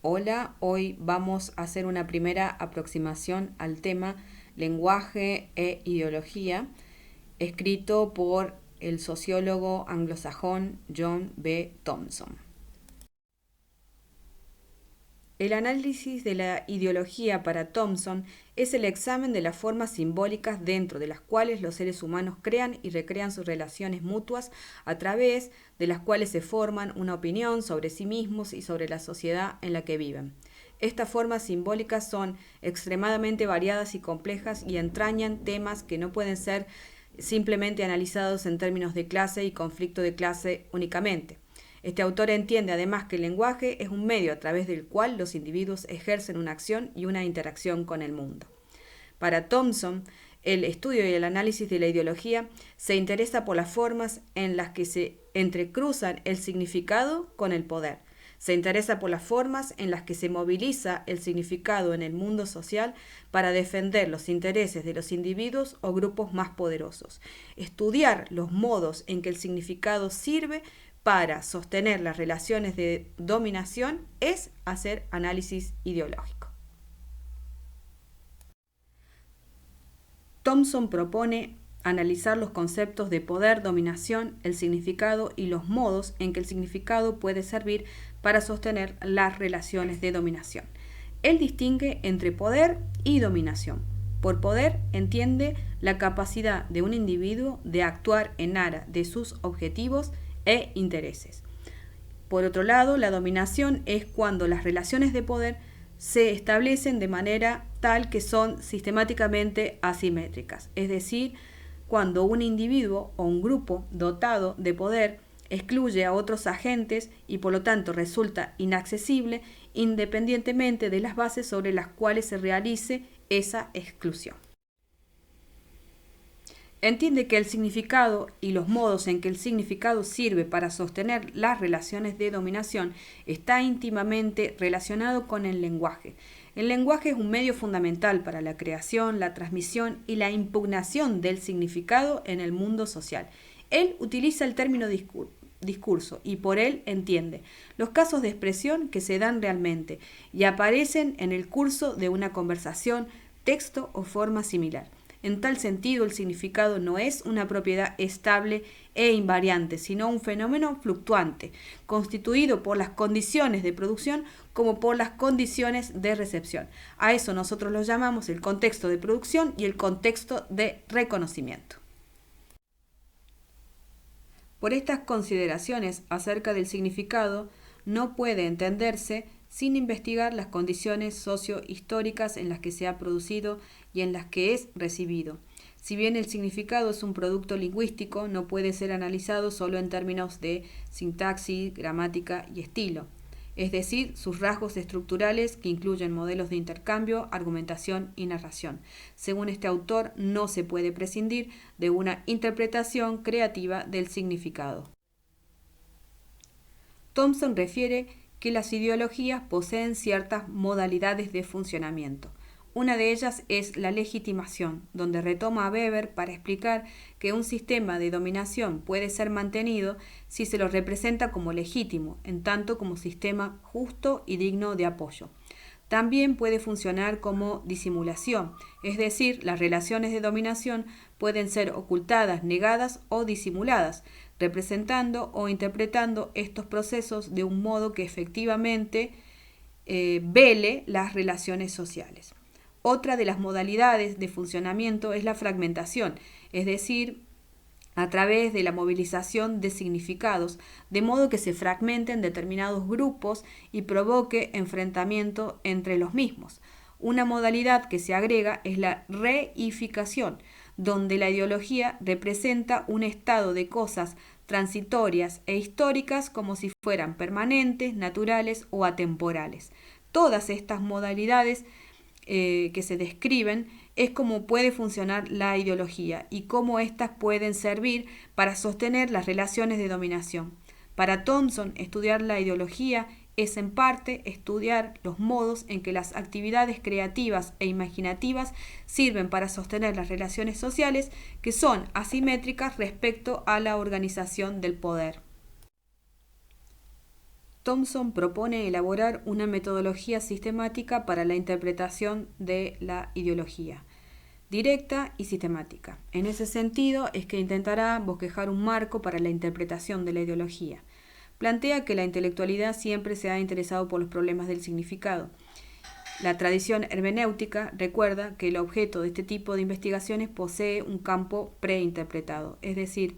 Hola, hoy vamos a hacer una primera aproximación al tema lenguaje e ideología, escrito por el sociólogo anglosajón John B. Thompson. El análisis de la ideología para Thompson es el examen de las formas simbólicas dentro de las cuales los seres humanos crean y recrean sus relaciones mutuas a través de las cuales se forman una opinión sobre sí mismos y sobre la sociedad en la que viven. Estas formas simbólicas son extremadamente variadas y complejas y entrañan temas que no pueden ser simplemente analizados en términos de clase y conflicto de clase únicamente. Este autor entiende además que el lenguaje es un medio a través del cual los individuos ejercen una acción y una interacción con el mundo. Para Thompson, el estudio y el análisis de la ideología se interesa por las formas en las que se entrecruzan el significado con el poder. Se interesa por las formas en las que se moviliza el significado en el mundo social para defender los intereses de los individuos o grupos más poderosos. Estudiar los modos en que el significado sirve para sostener las relaciones de dominación es hacer análisis ideológico. Thompson propone analizar los conceptos de poder, dominación, el significado y los modos en que el significado puede servir para sostener las relaciones de dominación. Él distingue entre poder y dominación. Por poder entiende la capacidad de un individuo de actuar en aras de sus objetivos e intereses. Por otro lado, la dominación es cuando las relaciones de poder se establecen de manera tal que son sistemáticamente asimétricas, es decir, cuando un individuo o un grupo dotado de poder excluye a otros agentes y por lo tanto resulta inaccesible independientemente de las bases sobre las cuales se realice esa exclusión. Entiende que el significado y los modos en que el significado sirve para sostener las relaciones de dominación está íntimamente relacionado con el lenguaje. El lenguaje es un medio fundamental para la creación, la transmisión y la impugnación del significado en el mundo social. Él utiliza el término discurso y por él entiende los casos de expresión que se dan realmente y aparecen en el curso de una conversación, texto o forma similar. En tal sentido, el significado no es una propiedad estable e invariante, sino un fenómeno fluctuante, constituido por las condiciones de producción como por las condiciones de recepción. A eso nosotros lo llamamos el contexto de producción y el contexto de reconocimiento. Por estas consideraciones acerca del significado, no puede entenderse sin investigar las condiciones socio-históricas en las que se ha producido y en las que es recibido. Si bien el significado es un producto lingüístico, no puede ser analizado solo en términos de sintaxis, gramática y estilo, es decir, sus rasgos estructurales que incluyen modelos de intercambio, argumentación y narración. Según este autor, no se puede prescindir de una interpretación creativa del significado. Thompson refiere que las ideologías poseen ciertas modalidades de funcionamiento. Una de ellas es la legitimación, donde retoma a Weber para explicar que un sistema de dominación puede ser mantenido si se lo representa como legítimo, en tanto como sistema justo y digno de apoyo. También puede funcionar como disimulación, es decir, las relaciones de dominación pueden ser ocultadas, negadas o disimuladas, representando o interpretando estos procesos de un modo que efectivamente vele las relaciones sociales. Otra de las modalidades de funcionamiento es la fragmentación, es decir, a través de la movilización de significados, de modo que se fragmenten determinados grupos y provoque enfrentamiento entre los mismos. Una modalidad que se agrega es la reificación, donde la ideología representa un estado de cosas transitorias e históricas como si fueran permanentes, naturales o atemporales. Todas estas modalidades que se describen es cómo puede funcionar la ideología y cómo éstas pueden servir para sostener las relaciones de dominación. Para Thompson, estudiar la ideología es en parte estudiar los modos en que las actividades creativas e imaginativas sirven para sostener las relaciones sociales que son asimétricas respecto a la organización del poder. Thompson propone elaborar una metodología sistemática para la interpretación de la ideología, directa y sistemática. En ese sentido es que intentará bosquejar un marco para la interpretación de la ideología. Plantea que la intelectualidad siempre se ha interesado por los problemas del significado. La tradición hermenéutica recuerda que el objeto de este tipo de investigaciones posee un campo preinterpretado, es decir,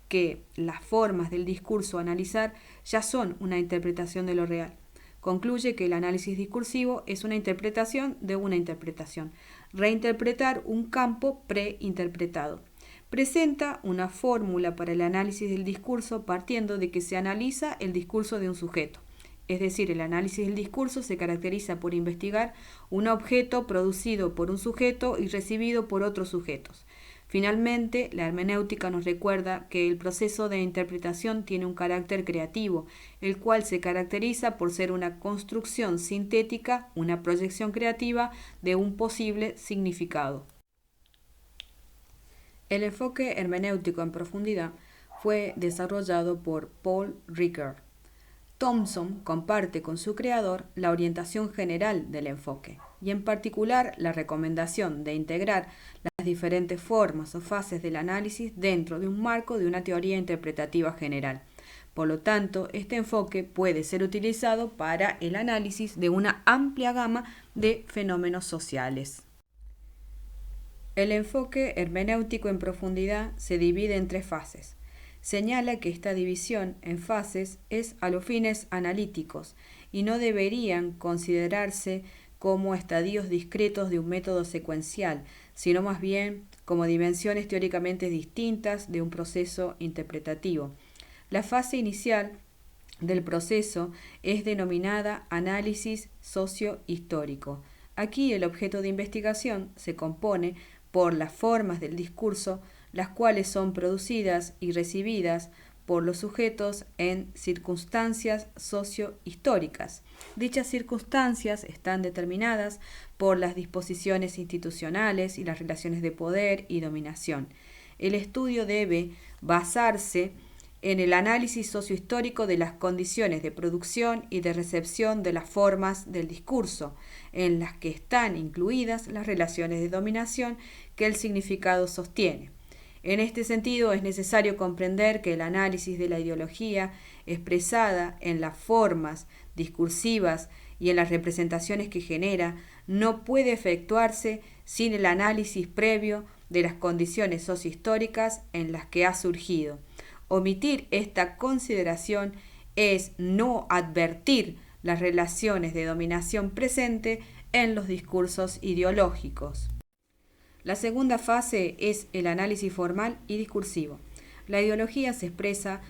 que las formas del discurso a analizar ya son una interpretación de lo real. Concluye que el análisis discursivo es una interpretación de una interpretación, reinterpretar un campo preinterpretado. Presenta una fórmula para el análisis del discurso partiendo de que se analiza el discurso de un sujeto. Es decir, el análisis del discurso se caracteriza por investigar un objeto producido por un sujeto y recibido por otros sujetos. Finalmente, la hermenéutica nos recuerda que el proceso de interpretación tiene un carácter creativo, el cual se caracteriza por ser una construcción sintética, una proyección creativa de un posible significado. El enfoque hermenéutico en profundidad fue desarrollado por Paul Ricoeur. Thompson comparte con su creador la orientación general del enfoque y en particular la recomendación de integrar las diferentes formas o fases del análisis dentro de un marco de una teoría interpretativa general. Por lo tanto, este enfoque puede ser utilizado para el análisis de una amplia gama de fenómenos sociales. El enfoque hermenéutico en profundidad se divide en 3 fases. Señala que esta división en fases es a los fines analíticos y no deberían considerarse como estadios discretos de un método secuencial, sino más bien como dimensiones teóricamente distintas de un proceso interpretativo. La fase inicial del proceso es denominada análisis sociohistórico. Aquí el objeto de investigación se compone por las formas del discurso, las cuales son producidas y recibidas por los sujetos en circunstancias sociohistóricas. Dichas circunstancias están determinadas por las disposiciones institucionales y las relaciones de poder y dominación. El estudio debe basarse en el análisis sociohistórico de las condiciones de producción y de recepción de las formas del discurso, en las que están incluidas las relaciones de dominación que el significado sostiene. En este sentido, es necesario comprender que el análisis de la ideología expresada en las formas discursivas y en las representaciones que genera no puede efectuarse sin el análisis previo de las condiciones sociohistóricas en las que ha surgido. Omitir esta consideración es no advertir las relaciones de dominación presente en los discursos ideológicos. La segunda fase es el análisis formal y discursivo. La ideología se expresa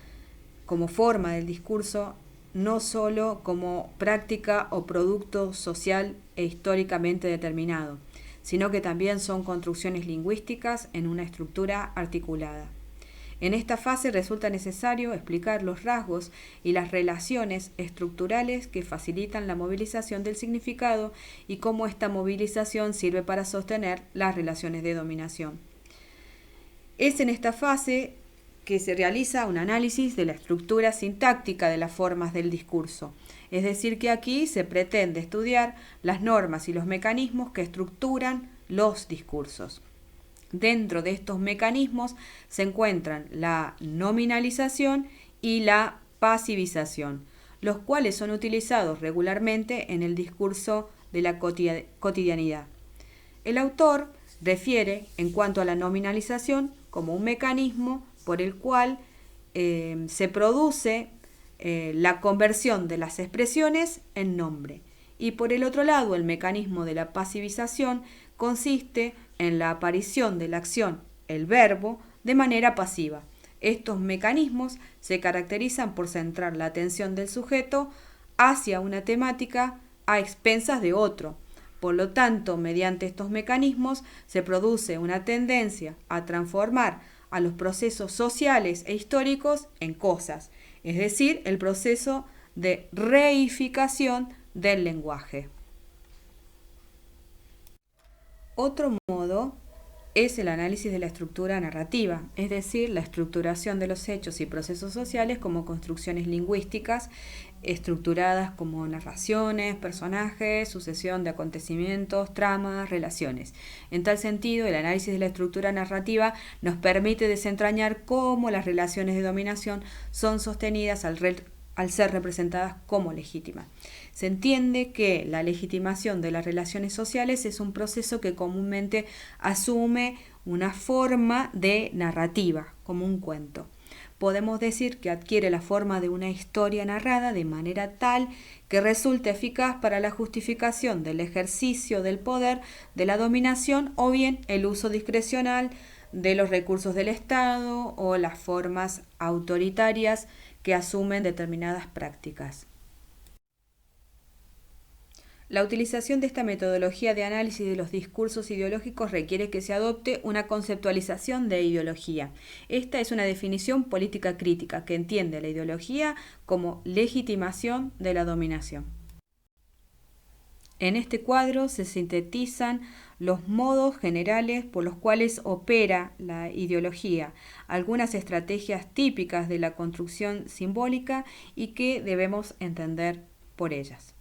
como forma del discurso, no solo como práctica o producto social e históricamente determinado, sino que también son construcciones lingüísticas en una estructura articulada. En esta fase resulta necesario explicar los rasgos y las relaciones estructurales que facilitan la movilización del significado y cómo esta movilización sirve para sostener las relaciones de dominación. Es en esta fase que se realiza un análisis de la estructura sintáctica de las formas del discurso. Es decir, que aquí se pretende estudiar las normas y los mecanismos que estructuran los discursos. Dentro de estos mecanismos se encuentran la nominalización y la pasivización, los cuales son utilizados regularmente en el discurso de la cotidianidad. El autor refiere, en cuanto a la nominalización, como un mecanismo por el cual se produce la conversión de las expresiones en nombre. Y por el otro lado, el mecanismo de la pasivización consiste en la aparición de la acción, el verbo, de manera pasiva. Estos mecanismos se caracterizan por centrar la atención del sujeto hacia una temática a expensas de otro. Por lo tanto, mediante estos mecanismos se produce una tendencia a transformar a los procesos sociales e históricos en cosas, es decir, el proceso de reificación del lenguaje. Otro modo es el análisis de la estructura narrativa, es decir, la estructuración de los hechos y procesos sociales como construcciones lingüísticas estructuradas como narraciones, personajes, sucesión de acontecimientos, tramas, relaciones. En tal sentido, el análisis de la estructura narrativa nos permite desentrañar cómo las relaciones de dominación son sostenidas al ser representadas como legítimas. Se entiende que la legitimación de las relaciones sociales es un proceso que comúnmente asume una forma de narrativa, como un cuento. Podemos decir que adquiere la forma de una historia narrada de manera tal que resulte eficaz para la justificación del ejercicio del poder, de la dominación o bien el uso discrecional de los recursos del Estado o las formas autoritarias que asumen determinadas prácticas. La utilización de esta metodología de análisis de los discursos ideológicos requiere que se adopte una conceptualización de ideología. Esta es una definición política crítica que entiende la ideología como legitimación de la dominación. En este cuadro se sintetizan los modos generales por los cuales opera la ideología, algunas estrategias típicas de la construcción simbólica y que debemos entender por ellas.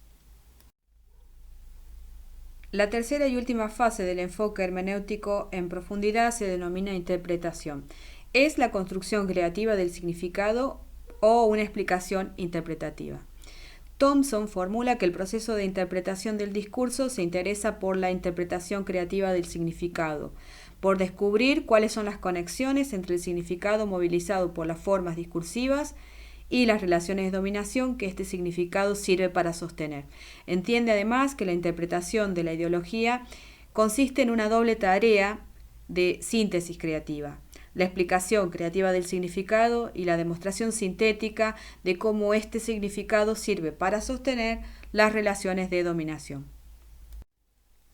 La tercera y última fase del enfoque hermenéutico en profundidad se denomina interpretación. Es la construcción creativa del significado o una explicación interpretativa. Thompson formula que el proceso de interpretación del discurso se interesa por la interpretación creativa del significado, por descubrir cuáles son las conexiones entre el significado movilizado por las formas discursivas y las relaciones de dominación que este significado sirve para sostener. Entiende además que la interpretación de la ideología consiste en una doble tarea de síntesis creativa: la explicación creativa del significado y la demostración sintética de cómo este significado sirve para sostener las relaciones de dominación.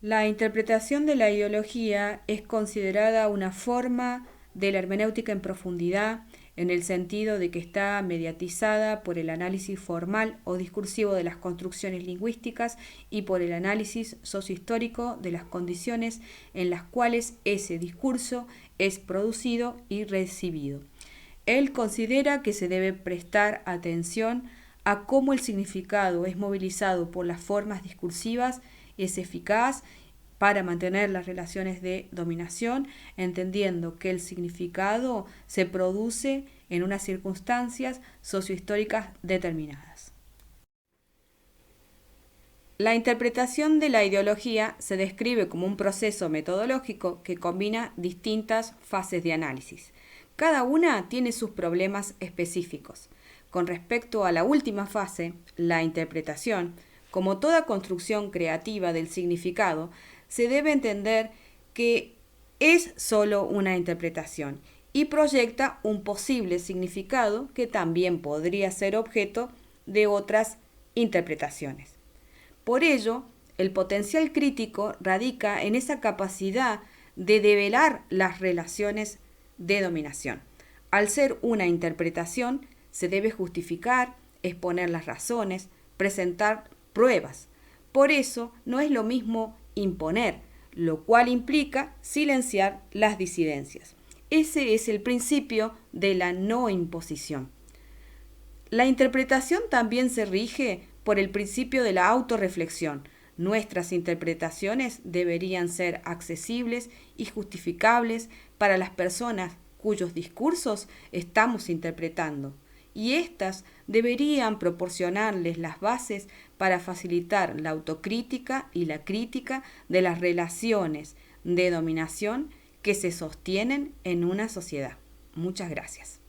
La interpretación de la ideología es considerada una forma de la hermenéutica en profundidad, en el sentido de que está mediatizada por el análisis formal o discursivo de las construcciones lingüísticas y por el análisis sociohistórico de las condiciones en las cuales ese discurso es producido y recibido. Él considera que se debe prestar atención a cómo el significado es movilizado por las formas discursivas, es eficaz para mantener las relaciones de dominación, entendiendo que el significado se produce en unas circunstancias sociohistóricas determinadas. La interpretación de la ideología se describe como un proceso metodológico que combina distintas fases de análisis. Cada una tiene sus problemas específicos. Con respecto a la última fase, la interpretación, como toda construcción creativa del significado, se debe entender que es solo una interpretación y proyecta un posible significado que también podría ser objeto de otras interpretaciones. Por ello, el potencial crítico radica en esa capacidad de develar las relaciones de dominación. Al ser una interpretación, se debe justificar, exponer las razones, presentar pruebas. Por eso, no es lo mismo imponer, lo cual implica silenciar las disidencias. Ese es el principio de la no imposición. La interpretación también se rige por el principio de la autorreflexión. Nuestras interpretaciones deberían ser accesibles y justificables para las personas cuyos discursos estamos interpretando, y éstas deberían proporcionarles las bases para facilitar la autocrítica y la crítica de las relaciones de dominación que se sostienen en una sociedad. Muchas gracias.